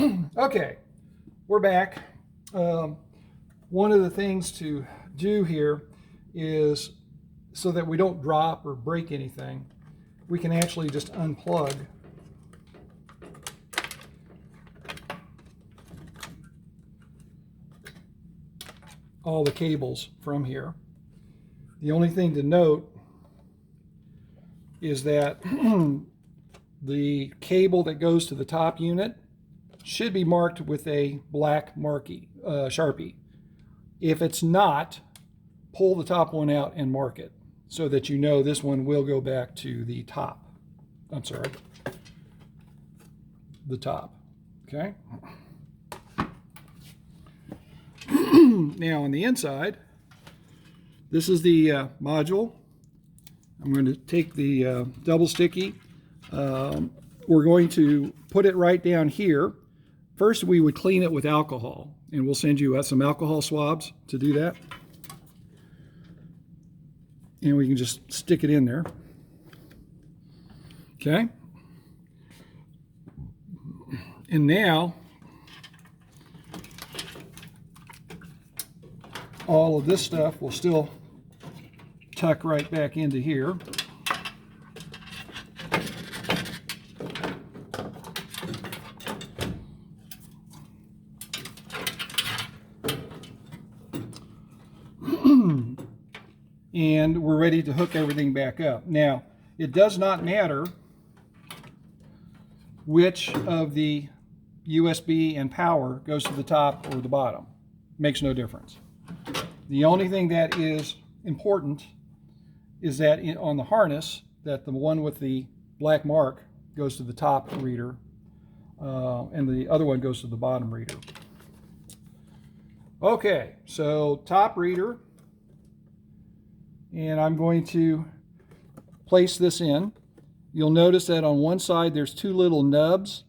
Okay, we're back. One of the things to do here is so that we don't drop or break anything, we can actually just unplug all the cables from here. The only thing to note is that the cable that goes to the top unit should be marked with a black Sharpie. If it's not, pull the top one out and mark it so that you know this one will go back to the top. I'm sorry, the top. Okay. Now on the inside, this is the module. I'm going to take the double sticky. We're going to put it right down here. First, we would clean it with alcohol, and we'll send you some alcohol swabs to do that. And we can just stick it in there. Okay. And now, all of this stuff will still tuck right back into here. And we're ready to hook everything back up. Now, it does not matter which of the USB and power goes to the top or the bottom. Makes no difference. The only thing that is important is that on the harness, that the one with the black mark goes to the top reader, and the other one goes to the bottom reader. Okay, so top reader, and I'm going to place this in. You'll notice that on one side there's two little nubs.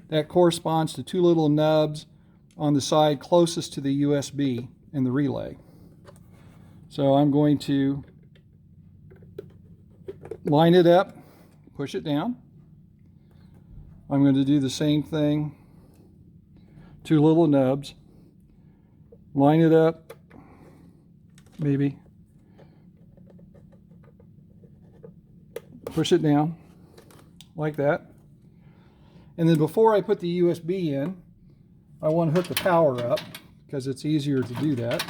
That corresponds to two little nubs on the side closest to the USB in the relay. So I'm going to line it up, push it down. I'm going to do the same thing, two little nubs, line it up, maybe push it down like that. And then before I put the USB in, I want to hook the power up because it's easier to do that.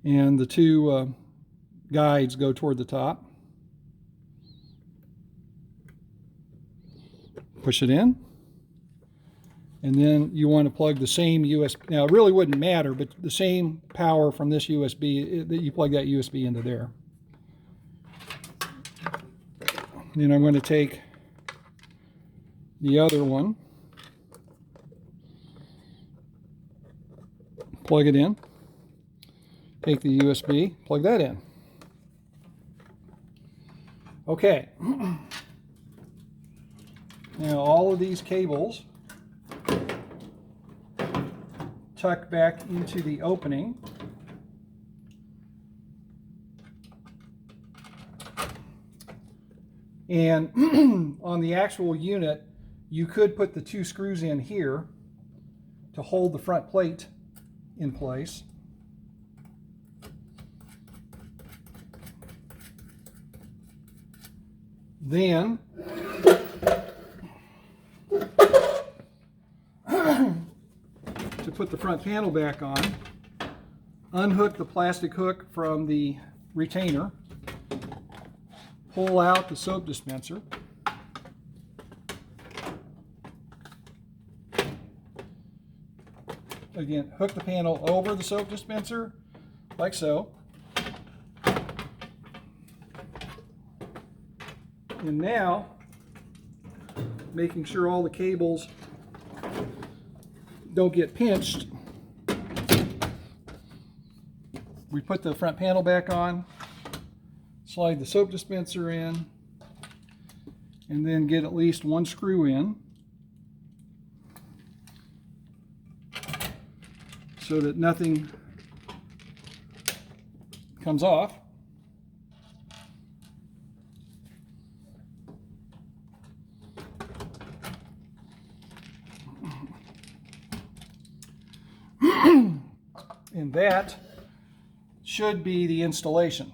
And the two guides go toward the top. Push it in. And then you want to plug the same USB. Now, it really wouldn't matter, but the same power from this USB, that you plug that USB into there. Then I'm going to take the other one, plug it in, take the USB, plug that in. Okay. Now all of these cables tuck back into the opening. And on the actual unit, you could put the two screws in here to hold the front plate in place. Then to put the front panel back on, unhook the plastic hook from the retainer, pull out the soap dispenser, again, hook the panel over the soap dispenser like so. And now, making sure all the cables don't get pinched, we put the front panel back on, slide the soap dispenser in, and then get at least one screw in so that nothing comes off. And that should be the installation.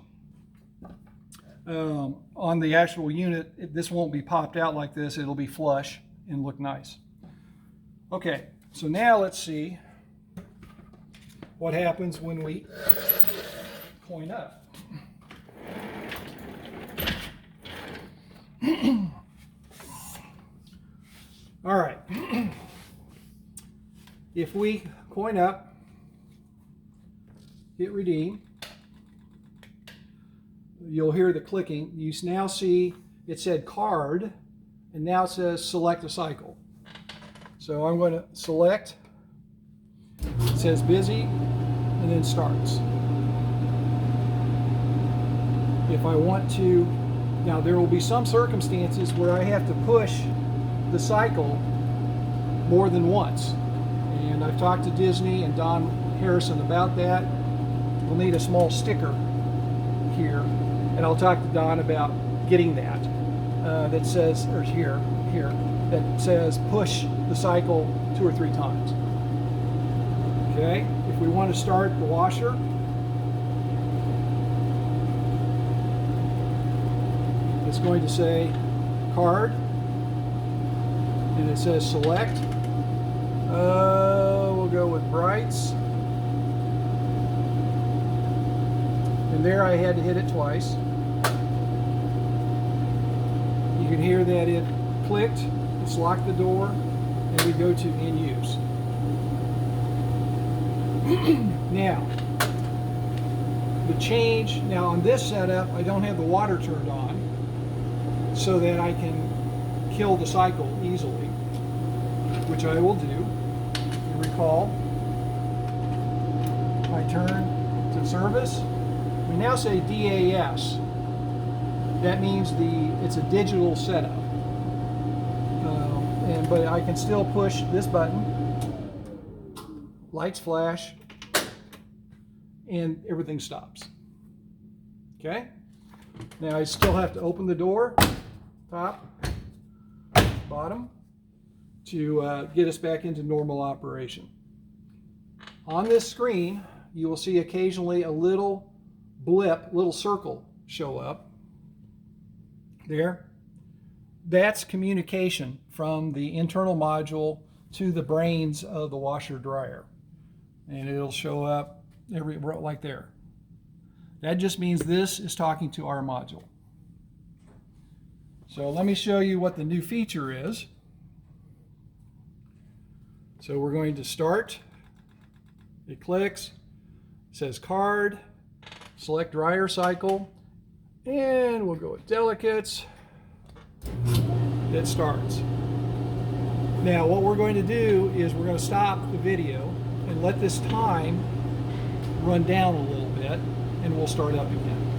On the actual unit, this won't be popped out like this. It'll be flush and look nice. Okay, so now let's see what happens when we coin up. All right. If we coin up, hit redeem, you'll hear the clicking. You now see it said card, and now it says select a cycle. So I'm going to select, it says busy, and then starts. If I want to, now there will be some circumstances where I have to push the cycle more than once. And I've talked to Disney and Don Harrison about that. We'll need a small sticker here, and I'll talk to Don about getting that. That says, or here, that says push the cycle 2 or 3 times. Okay, if we want to start the washer, it's going to say card, and it says select. We'll go with Brights. And there I had to hit it twice. You can hear that it clicked, it's locked the door, and we go to in use. Now, the change, now on this setup, I don't have the water turned on so that I can kill the cycle easily, which I will do. You recall, I turn to service. We now say DAS. That means it's a digital setup. But I can still push this button, lights flash, and everything stops. Okay? Now I still have to open the door, top, bottom, to get us back into normal operation. On this screen, you will see occasionally a little blip, little circle show up there. That's communication from the internal module to the brains of the washer dryer, and it'll show up like there. That just means this is talking to our module. So let me show you what the new feature is. So we're going to start. It clicks, it says card, select dryer cycle, and we'll go with delicates. It starts. Now what we're going to do is we're going to stop the video and let this time run down a little bit, and we'll start up again.